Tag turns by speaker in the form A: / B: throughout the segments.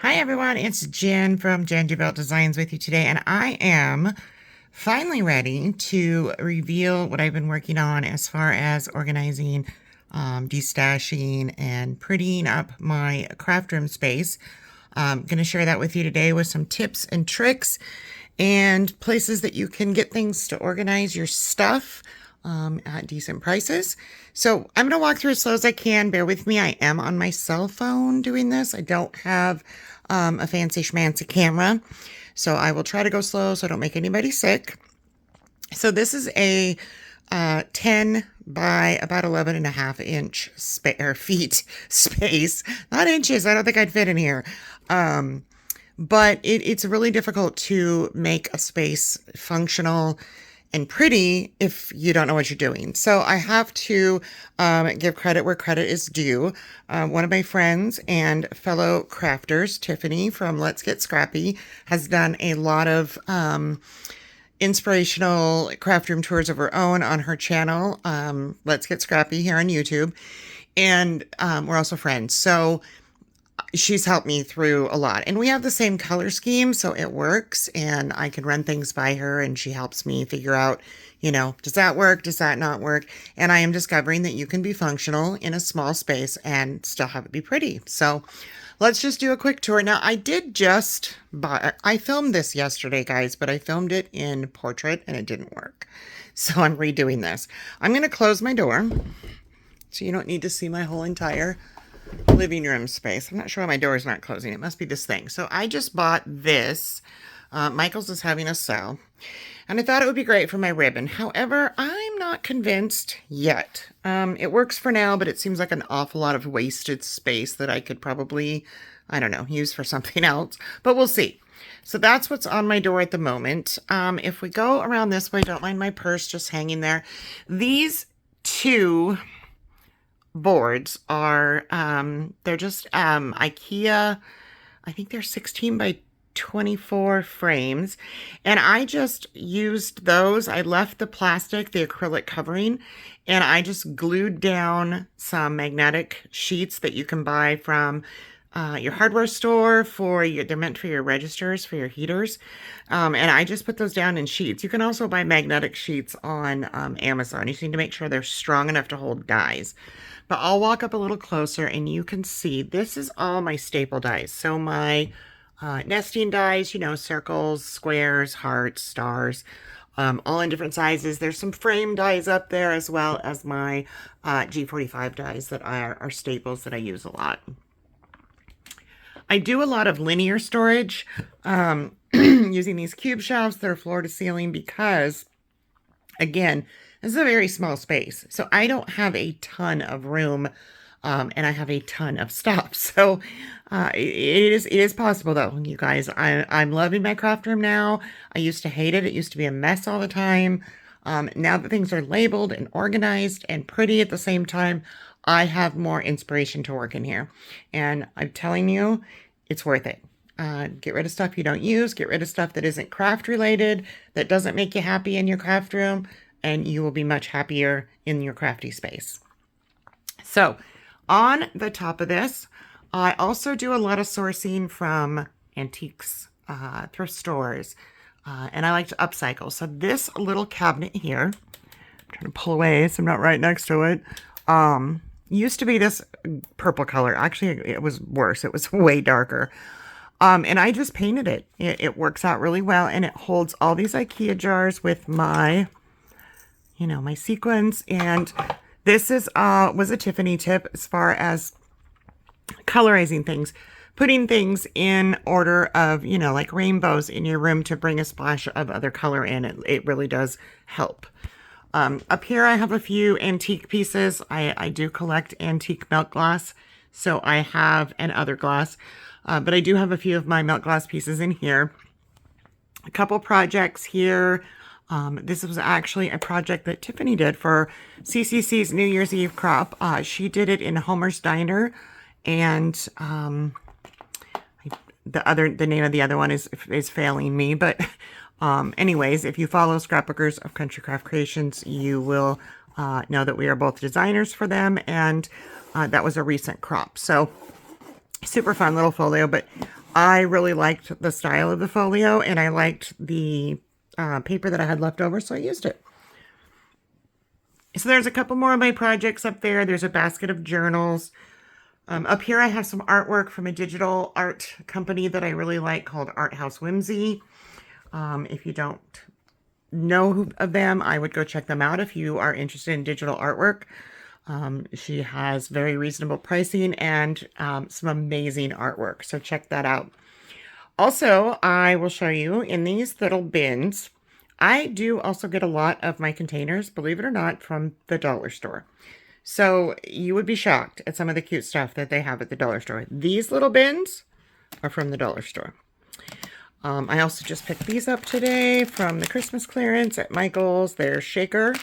A: Hi everyone, it's Jen from Jen DeBelt Designs with you today, and I am finally ready to reveal what I've been working on as far as organizing, destashing, and prettying up my craft room space. I'm going to share that with you today with some tips and tricks and places that you can get things to organize your stuff at decent prices. So I'm going to walk through as slow as I can. Bear with me. I am on my cell phone doing this. I don't have a fancy schmancy camera. So I will try to go slow so I don't make anybody sick. So this is a 10 by about 11 and a half inch feet space. Not inches. I don't think I'd fit in here. But it's really difficult to make a space functional and pretty if you don't know what you're doing. So I have to give credit where credit is due. One of my friends and fellow crafters, Tiffany from Let's Get Scrappy, has done a lot of inspirational craft room tours of her own on her channel, Let's Get Scrappy here on YouTube. And we're also friends. So she's helped me through a lot, and we have the same color scheme, so it works, and I can run things by her and she helps me figure out, does that work? Does that not work? And I am discovering that you can be functional in a small space and still have it be pretty. So let's just do a quick tour. Now, I filmed this yesterday, guys, but I filmed it in portrait and it didn't work. So I'm redoing this. I'm going to close my door so you don't need to see my whole entire living room space. I'm not sure why my door is not closing. It must be this thing. So I just bought this. Michael's is having a sale. And I thought it would be great for my ribbon. However, I'm not convinced yet. It works for now, but it seems like an awful lot of wasted space that I could probably, I don't know, use for something else. But we'll see. So that's what's on my door at the moment. If we go around this way, don't mind my purse just hanging there. These two boards are they're just IKEA. I think they're 16 by 24 frames, and I just used those. I left the plastic, the acrylic covering, and I just glued down some magnetic sheets that you can buy from your hardware store they're meant for your registers, for your heaters. And I just put those down in sheets. You can also buy magnetic sheets on Amazon. You just need to make sure they're strong enough to hold dies. But I'll walk up a little closer and you can see this is all my staple dies. So my nesting dies, circles, squares, hearts, stars, all in different sizes. There's some frame dies up there as well as my G45 dies that are staples that I use a lot. I do a lot of linear storage using these cube shelves that are floor to ceiling because, again, this is a very small space. So I don't have a ton of room and I have a ton of stuff. So it is possible though, you guys. I'm loving my craft room now. I used to hate it. It used to be a mess all the time. Now that things are labeled and organized and pretty at the same time, I have more inspiration to work in here. And I'm telling you, it's worth it. Get rid of stuff you don't use. Get rid of stuff that isn't craft related, that doesn't make you happy in your craft room, and you will be much happier in your crafty space. So on the top of this, I also do a lot of sourcing from antiques, thrift stores, and I like to upcycle. So this little cabinet here, I'm trying to pull away so I'm not right next to it, used to be this purple color. Actually, it was worse. It was way darker. And I just painted it. It works out really well, and it holds all these IKEA jars with my my sequins. And this was a Tiffany tip as far as colorizing things, putting things in order of, like rainbows in your room to bring a splash of other color in. It really does help. Up here, I have a few antique pieces. I do collect antique milk glass, so I have an other glass, but I do have a few of my milk glass pieces in here. A couple projects here. This was actually a project that Tiffany did for CCC's New Year's Eve crop. She did it in Homer's Diner, and the name of the other one is failing me, but anyways, if you follow Scrapbookers of Country Craft Creations, you will know that we are both designers for them, and that was a recent crop. So super fun little folio, but I really liked the style of the folio, and I liked the paper that I had left over, so I used it. So there's a couple more of my projects up there. There's a basket of journals. Up here I have some artwork from a digital art company that I really like called Art House Whimsy. If you don't know of them, I would go check them out if you are interested in digital artwork. She has very reasonable pricing and some amazing artwork, so check that out. Also, I will show you in these little bins. I do also get a lot of my containers, believe it or not, from the dollar store. So you would be shocked at some of the cute stuff that they have at the dollar store. These little bins are from the dollar store. I also just picked these up today from the Christmas clearance at Michael's. They're shaker.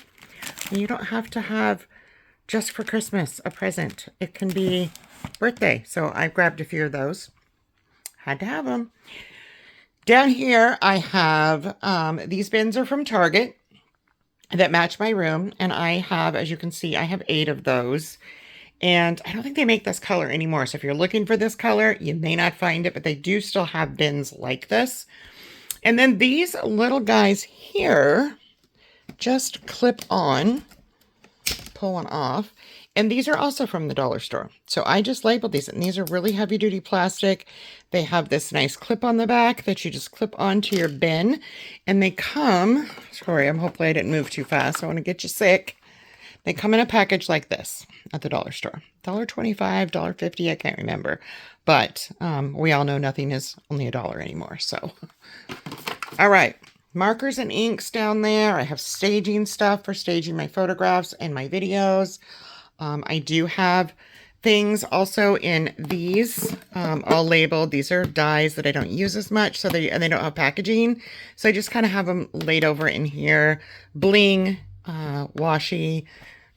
A: And you don't have to have just for Christmas a present. It can be birthday. So I grabbed a few of those. Had to have them. Down here I have, these bins are from Target that match my room. And I have, as you can see, I have 8 of those. And I don't think they make this color anymore. So if you're looking for this color, you may not find it, but they do still have bins like this. And then these little guys here just clip on, pull one off. And these are also from the dollar store. So I just labeled these, and these are really heavy duty plastic. They have this nice clip on the back that you just clip onto your bin. And they come, sorry, hopefully I didn't move too fast. I want to get you sick. They come in a package like this at the dollar store. $1.25, $1.50, I can't remember. But we all know nothing is only $1 anymore. So, all right. Markers and inks down there. I have staging stuff for staging my photographs and my videos. I do have things also in these, all labeled. These are dies that I don't use as much, so they don't have packaging. So I just kind of have them laid over in here. Bling, washi,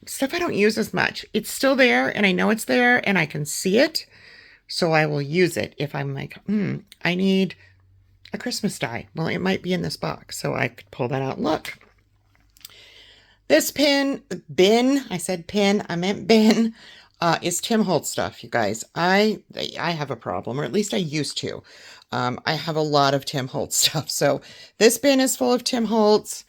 A: stuff I don't use as much. It's still there, and I know it's there, and I can see it, so I will use it if I'm like, I need a Christmas die. Well, it might be in this box, so I could pull that out and look. This bin, I said pin, I meant bin, is Tim Holtz stuff, you guys. I have a problem, or at least I used to. I have a lot of Tim Holtz stuff, so this bin is full of Tim Holtz.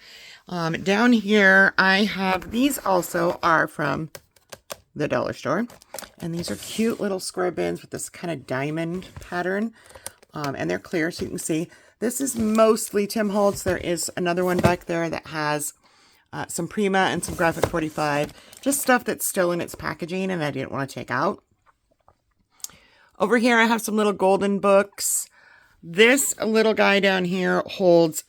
A: Down here, I have, these also are from the dollar store. And these are cute little square bins with this kind of diamond pattern. And they're clear, so you can see. This is mostly Tim Holtz. There is another one back there that has some Prima and some Graphic 45. Just stuff that's still in its packaging and I didn't want to take out. Over here, I have some little golden books. This little guy down here holds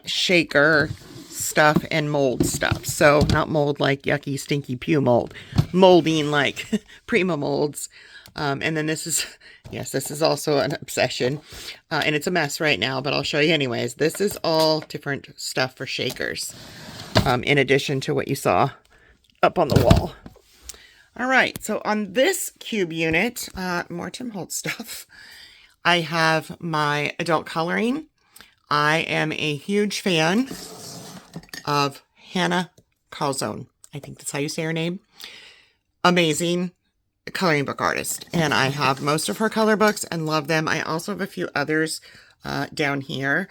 A: shaker stuff and mold stuff. So not mold like yucky, stinky pew mold. Molding like Prima molds. And then this is, yes, this is also an obsession. And it's a mess right now, but I'll show you anyways. This is all different stuff for shakers. In addition to what you saw up on the wall. All right, so on this cube unit, more Tim Holtz stuff. I have my adult coloring. I am a huge fan of Hannah Calzone. I think that's how you say her name. Amazing coloring book artist. And I have most of her color books and love them. I also have a few others down here.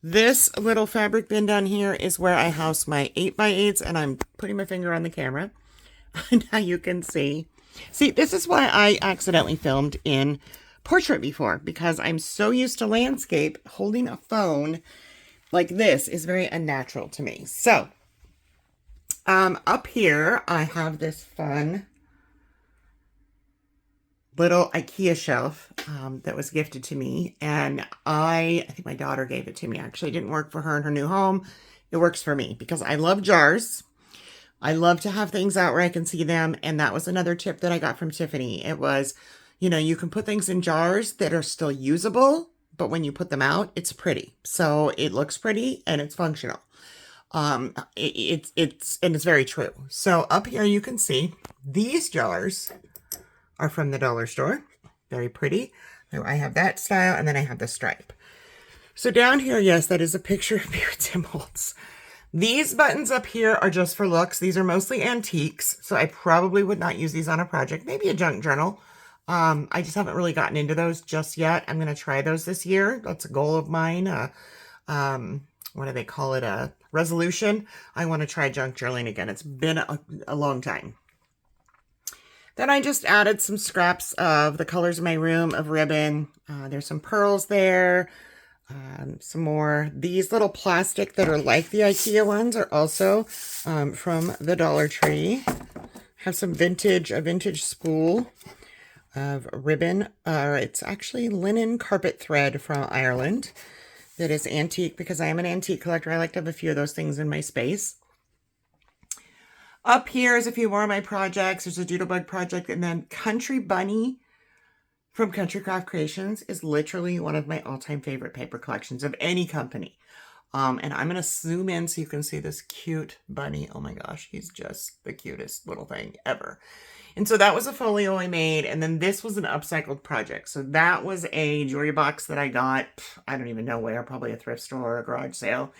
A: This little fabric bin down here is where I house my 8x8s, and I'm putting my finger on the camera. Now you can see. See, this is why I accidentally filmed in portrait before, because I'm so used to landscape, holding a phone like this is very unnatural to me. So, up here, I have this fun little IKEA shelf that was gifted to me, and I think my daughter gave it to me. Actually, it didn't work for her in her new home. It works for me because I love jars. I love to have things out where I can see them, and that was another tip that I got from Tiffany. It was, you know, you can put things in jars that are still usable, but when you put them out, it's pretty. So it looks pretty and it's functional. It's very true. So up here you can see these jars are from the dollar store. Very pretty. So I have that style, and then I have the stripe. So down here, yes, that is a picture of me with Tim Holtz. These buttons up here are just for looks. These are mostly antiques, so I probably would not use these on a project. Maybe a junk journal. I just haven't really gotten into those just yet. I'm going to try those this year. That's a goal of mine. What do they call it? A resolution. I want to try junk journaling again. It's been a long time. Then I just added some scraps of the colors of my room of ribbon. There's some pearls there. Some more. These little plastic that are like the IKEA ones are also from the Dollar Tree. Have some a vintage spool of ribbon. It's actually linen carpet thread from Ireland that is antique because I am an antique collector. I like to have a few of those things in my space. Up here is a few more of my projects. There's a Doodlebug project, and then Country Bunny from Country Craft Creations is literally one of my all-time favorite paper collections of any company. And I'm going to zoom in so you can see this cute bunny. Oh my gosh, he's just the cutest little thing ever. And so that was a folio I made, and then this was an upcycled project. So that was a jewelry box that I got, I don't even know where, probably a thrift store or a garage sale.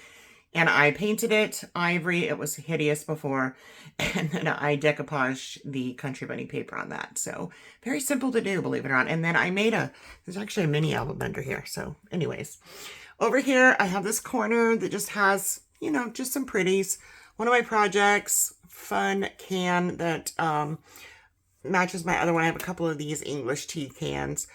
A: And I painted it ivory. It was hideous before. And then I decoupaged the Country Bunny paper on that. So very simple to do, believe it or not. And then I made there's actually a mini album under here. So anyways, over here, I have this corner that just has, you know, just some pretties. One of my projects, fun can that matches my other one. I have a couple of these English tea cans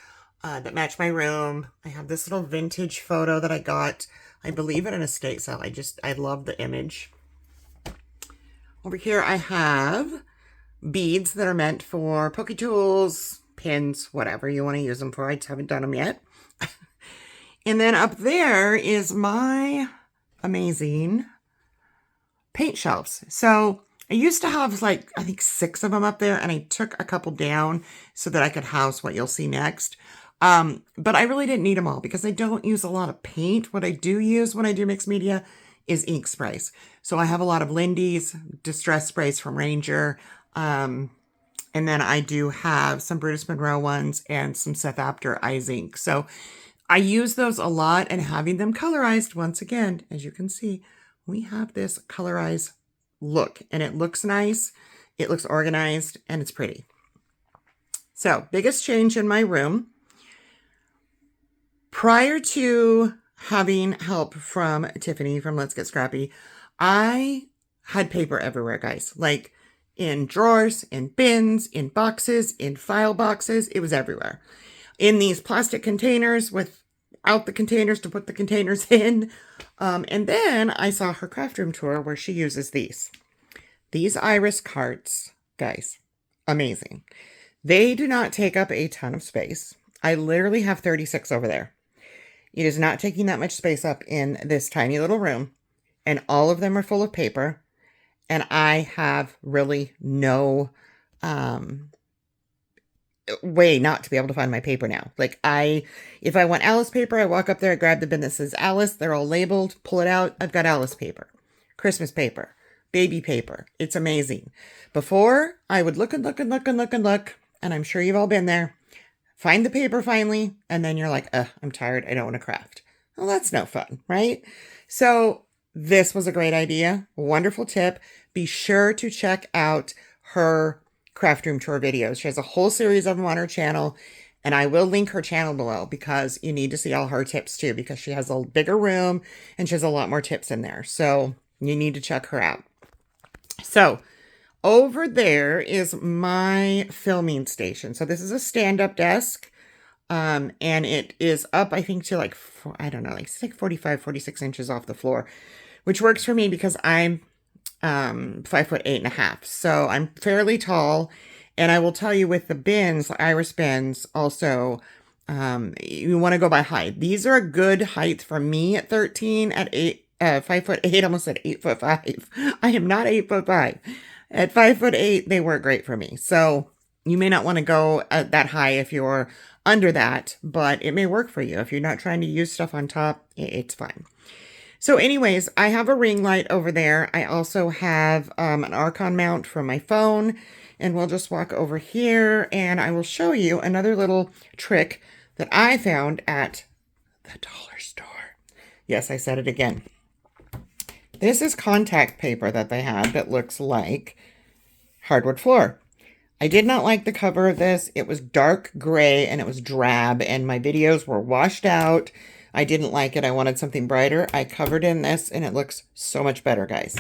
A: that match my room. I have this little vintage photo that I got, I believe, at an estate sale. I love the image. Over here I have beads that are meant for pokey tools, pins, whatever you want to use them for. I just haven't done them yet. And then up there is my amazing paint shelves. So I used to have like, I think 6 of them up there, and I took a couple down so that I could house what you'll see next. But I really didn't need them all because I don't use a lot of paint. What I do use when I do mixed media is ink sprays. So I have a lot of Lindy's distress sprays from Ranger. And then I do have some Brutus Monroe ones and some Seth Apter Eyes ink. So I use those a lot, and having them colorized, once again, as you can see, we have this colorized look, and it looks nice, it looks organized, and it's pretty. So, biggest change in my room. Prior to having help from Tiffany from Let's Get Scrappy, I had paper everywhere, guys. Like in drawers, in bins, in boxes, in file boxes. It was everywhere. In these plastic containers without the containers to put the containers in. And then I saw her craft room tour where she uses these. These iris carts, guys, amazing. They do not take up a ton of space. I literally have 36 over there. It is not taking that much space up in this tiny little room. And all of them are full of paper. And I have really no way not to be able to find my paper now. Like if I want Alice paper, I walk up there, I grab the bin that says Alice. They're all labeled, pull it out. I've got Alice paper, Christmas paper, baby paper. It's amazing. Before, I would look and look and look and look and look. And I'm sure you've all been there. Find the paper finally. And then you're like, I'm tired. I don't want to craft. Well, that's no fun, right? So this was a great idea. Wonderful tip. Be sure to check out her craft room tour videos. She has a whole series of them on her channel, and I will link her channel below because you need to see all her tips too, because she has a bigger room and she has a lot more tips in there. So you need to check her out. So over there is my filming station. So this is a stand-up desk. And it is up, I think, to like, I don't know, like 46 inches off the floor, which works for me because I'm 5'8.5". So I'm fairly tall. And I will tell you, with the bins, iris bins, also, you want to go by height. These are a good height for me at 13, at 5'8", almost at 8'5". I am not 8'5". At 5'8", they work great for me. So you may not want to go at that high if you're under that, but it may work for you. If you're not trying to use stuff on top, it's fine. So anyways, I have a ring light over there. I also have an Archon mount for my phone, and we'll just walk over here and I will show you another little trick that I found at the dollar store. Yes, I said it again. This is contact paper that they had that looks like hardwood floor. I did not like the cover of this. It was dark gray and it was drab and my videos were washed out. I didn't like it. I wanted something brighter. I covered in this and it looks so much better, guys.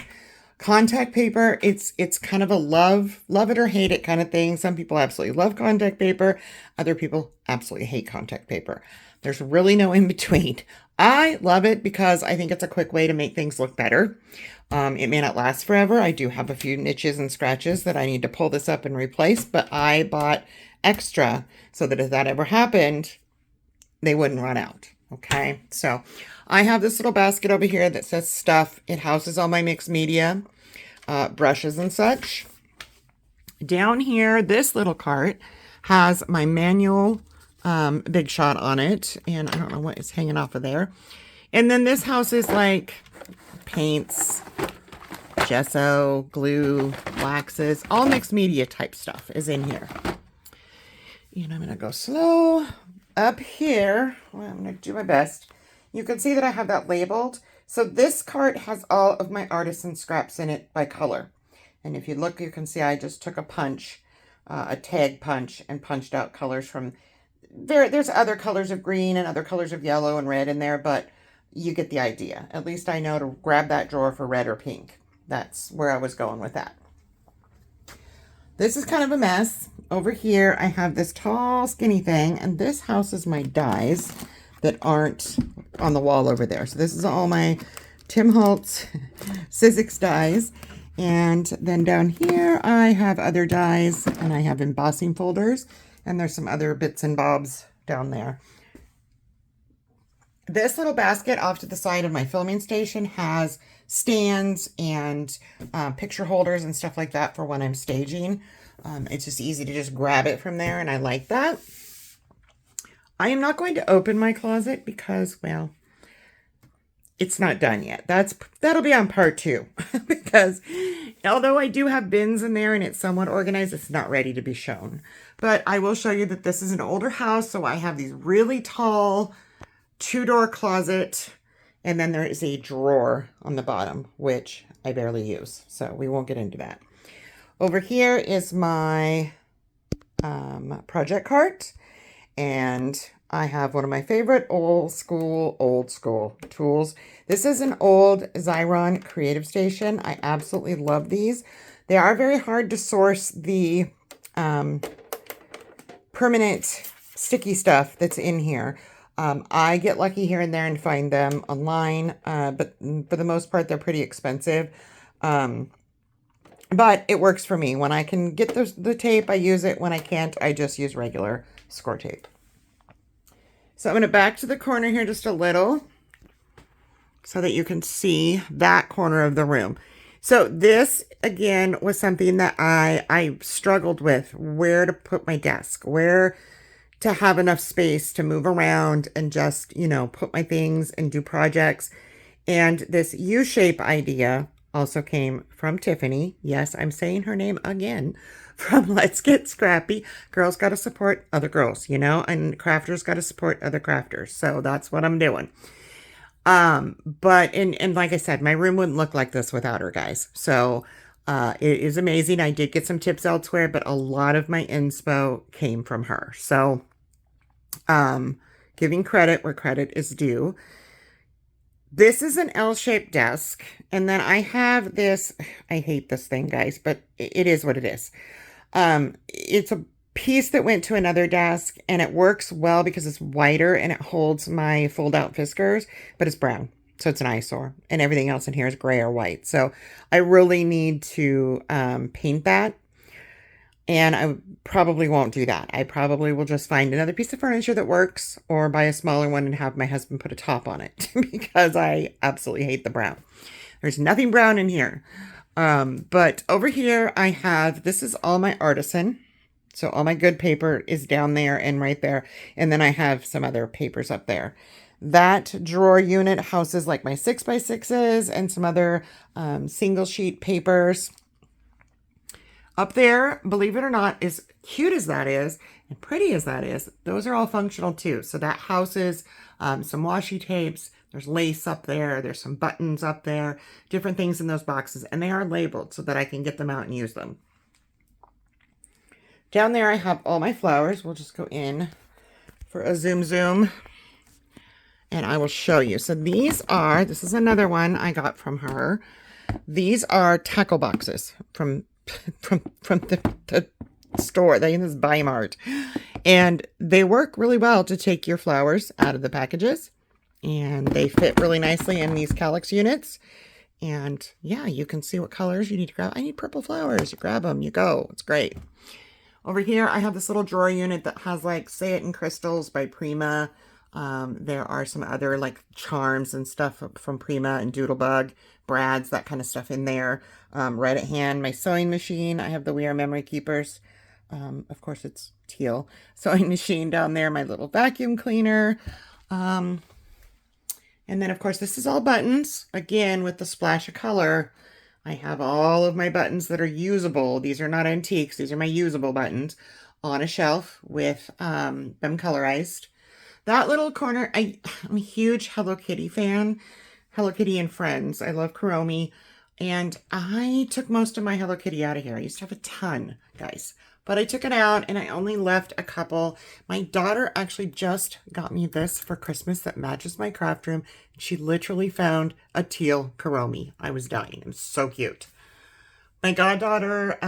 A: Contact paper, it's kind of a love it or hate it kind of thing. Some people absolutely love contact paper. Other people absolutely hate contact paper. There's really no in between. I love it because I think it's a quick way to make things look better. It may not last forever. I do have a few niches and scratches that I need to pull this up and replace, but I bought extra so that if that ever happened, they wouldn't run out. Okay, so I have this little basket over here that says stuff. It houses all my mixed media, brushes and such. Down here, this little cart has my manual Big Shot on it, and I don't know what is hanging off of there. And then this house is like paints, gesso, glue, waxes, all mixed media type stuff is in here. And I'm going to go slow. Up here, well, I'm going to do my best. You can see that I have that labeled. So this cart has all of my artisan scraps in it by color. And if you look, you can see I just took a punch, a tag punch, and punched out colors from there. There's other colors of green and other colors of yellow and red in there, but you get the idea. At least I know to grab that drawer for red or pink. That's where I was going with that. This is kind of a mess. Over here, I have this tall, skinny thing, and this houses my dies that aren't on the wall over there. So this is all my Tim Holtz Sizzix dies. And then down here, I have other dies, and I have embossing folders, and there's some other bits and bobs down there. This little basket off to the side of my filming station has stands and picture holders and stuff like that for when I'm staging. It's just easy to just grab it from there, and I like that. I am not going to open my closet because, well, it's not done yet. That'll be on part 2 because although I do have bins in there and it's somewhat organized, it's not ready to be shown. But I will show you that this is an older house, so I have these really tall 2-door closet, and then there is a drawer on the bottom, which I barely use, so we won't get into that. Over here is my project cart, and I have one of my favorite old school tools. This is an old Xyron Creative Station. I absolutely love these. They are very hard to source the permanent sticky stuff that's in here. I get lucky here and there and find them online, but for the most part, they're pretty expensive. But it works for me. When I can get the tape, I use it. When I can't, I just use regular score tape. So I'm going to back to the corner here just a little so that you can see that corner of the room. So this, again, was something that I struggled with, where to put my desk, where to have enough space to move around and just, you know, put my things and do projects. And this U-shape idea also came from Tiffany. Yes, I'm saying her name again, from Let's Get Scrappy. Girls got to support other girls, you know, and crafters got to support other crafters. So that's what I'm doing. But like I said, my room wouldn't look like this without her, guys. So it is amazing. I did get some tips elsewhere, but a lot of my inspo came from her. So giving credit where credit is due. This is an L-shaped desk, and then I have this, I hate this thing, guys, but it is what it is. It's a piece that went to another desk, and it works well because it's wider and it holds my fold-out Fiskars, but it's brown, so it's an eyesore, and everything else in here is gray or white. So I really need to paint that, and I probably won't do that. I probably will just find another piece of furniture that works or buy a smaller one and have my husband put a top on it because I absolutely hate the brown. There's nothing brown in here. But over here I have, this is all my artisan. So all my good paper is down there and right there. And then I have some other papers up there. That drawer unit houses like my 6x6s and some other single sheet papers. Up there, believe it or not, as cute as that is, and pretty as that is, those are all functional too. So that houses some washi tapes, there's lace up there, there's some buttons up there, different things in those boxes, and they are labeled so that I can get them out and use them. Down there I have all my flowers. We'll just go in for a zoom. And I will show you. So this is another one I got from her. These are tackle boxes from the store. They use Bimart. And they work really well to take your flowers out of the packages. And they fit really nicely in these calyx units. And yeah, you can see what colors you need to grab. I need purple flowers. You grab them, you go. It's great. Over here, I have this little drawer unit that has like Say It in Crystals by Prima. There are some other like charms and stuff from Prima and Doodlebug, Brad's, that kind of stuff in there. Right at hand, my sewing machine. I have the We Are Memory Keepers. Of course, it's teal. Sewing machine down there, my little vacuum cleaner. And then, of course, this is all buttons. Again, with the splash of color. I have all of my buttons that are usable. These are not antiques. These are my usable buttons on a shelf with them colorized. That little corner, I'm a huge Hello Kitty fan. Hello Kitty and Friends. I love Kuromi. And I took most of my Hello Kitty out of here. I used to have a ton, guys. But I took it out and I only left a couple. My daughter actually just got me this for Christmas that matches my craft room. She literally found a teal Kuromi. I was dying. It was so cute. My goddaughter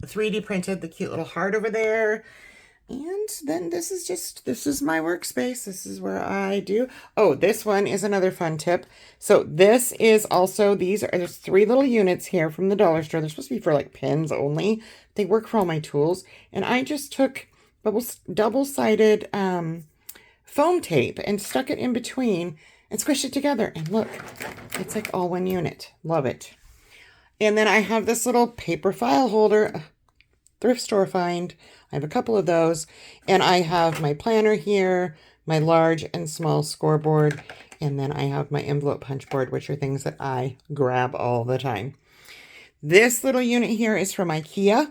A: 3D printed the cute little heart over there. And then this is my workspace. This is where I do. Oh, this one is another fun tip. So this is also, there's 3 little units here from the dollar store. They're supposed to be for like pins only. They work for all my tools. And I just took double-sided foam tape and stuck it in between and squished it together. And look, it's like all one unit. Love it. And then I have this little paper file holder, thrift store find. I have a couple of those, and I have my planner here, my large and small scoreboard, and then I have my envelope punch board, which are things that I grab all the time. This little unit here is from IKEA,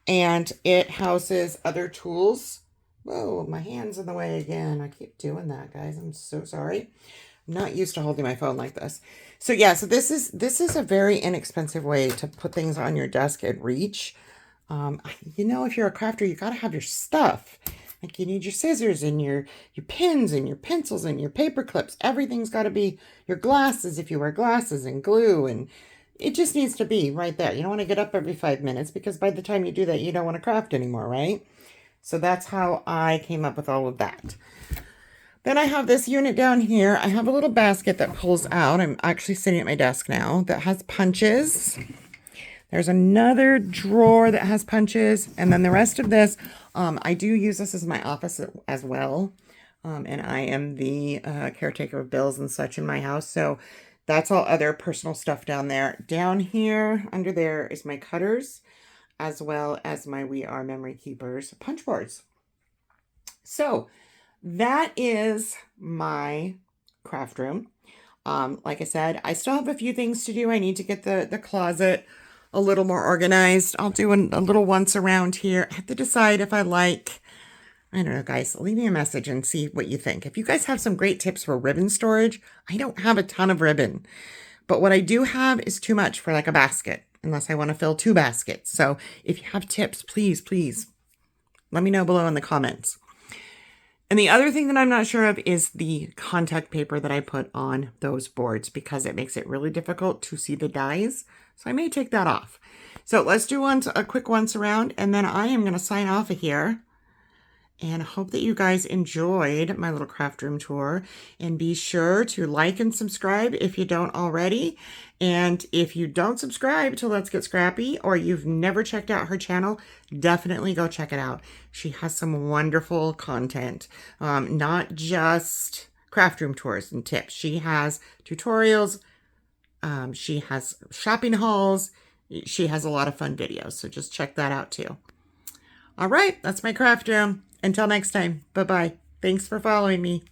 A: and it houses other tools. Whoa, my hand's in the way again. I keep doing that, guys. I'm so sorry. I'm not used to holding my phone like this. So yeah, so this is a very inexpensive way to put things on your desk at reach. You know, if you're a crafter, you got to have your stuff. Like you need your scissors and your pins and your pencils and your paper clips. Everything's got to be, your glasses if you wear glasses, and glue, and it just needs to be right there. You don't want to get up every 5 minutes because by the time you do that, you don't want to craft anymore, right? So that's how I came up with all of that. Then I have this unit down here. I have a little basket that pulls out. I'm actually sitting at my desk now that has punches. There's another drawer that has punches. And then the rest of this, I do use this as my office as well. And I am the caretaker of bills and such in my house. So that's all other personal stuff down there. Down here, under there is my cutters, as well as my We Are Memory Keepers punch boards. So that is my craft room. Like I said, I still have a few things to do. I need to get the closet a little more organized. I'll do a little once around here. I have to decide if I like, I don't know, guys, leave me a message and see what you think. If you guys have some great tips for ribbon storage, I don't have a ton of ribbon, but what I do have is too much for like a basket, unless I want to fill 2 baskets. So if you have tips, please let me know below in the comments. And the other thing that I'm not sure of is the contact paper that I put on those boards, because it makes it really difficult to see the dies. So I may take that off. So let's do a quick once around, and then I am going to sign off of here. And I hope that you guys enjoyed my little craft room tour. And be sure to like and subscribe if you don't already. And if you don't subscribe to Let's Get Scrappy, or you've never checked out her channel, definitely go check it out. She has some wonderful content. Not just craft room tours and tips. She has tutorials. She has shopping hauls. She has a lot of fun videos. So just check that out too. All right, that's my craft room. Until next time, bye-bye. Thanks for following me.